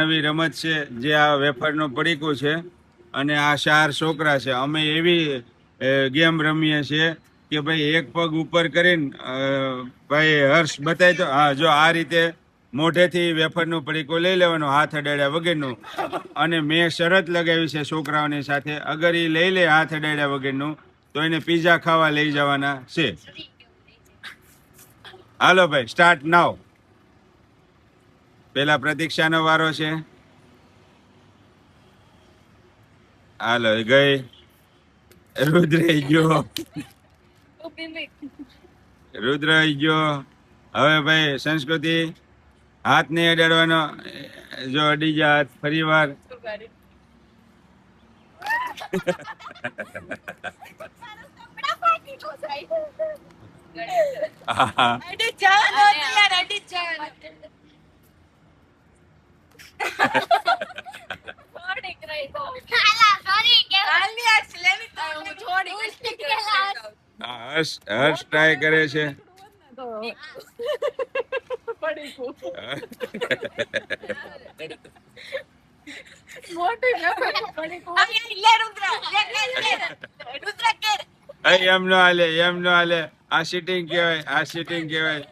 નવી રમત છે જે આ વેફરનું પડીકું છે અને આ 4 છોકરા છે. અમે એવી ગેમ રમીએ છીએ કે ભાઈ એક પગ ઉપર કરીને ભાઈ હર્ષ બતાય તો હા જો આ રીતે મોઢેથી વેફરનું પડીકું લઈ લેવાનું હાથ અડાડ્યા વગરનું. અને મેં શરત લગાવી છે છોકરાઓની સાથે, અગર એ લઈ લે હાથ અડાડ્યા વગરનું તો એને પીઝા ખાવા લઈ જવાના છે. હાલો ભાઈ સ્ટાર્ટ નાવ. પેલા પ્રતીક્ષાનો વારો છે. હાલો ગઈ. રુદ્ર ગયો. રુદ્ર ગયો. હવે ભાઈ સંસ્કૃતિ હાથ નહીં અડાડવાનો. જો અડી જા હાથ ફરી વાર. હર્ષ ટ્રાય કરે છે. એમ નો હાલે, એમ નો હાલે. આ સીટિંગ કહેવાય, આ સીટિંગ કહેવાય.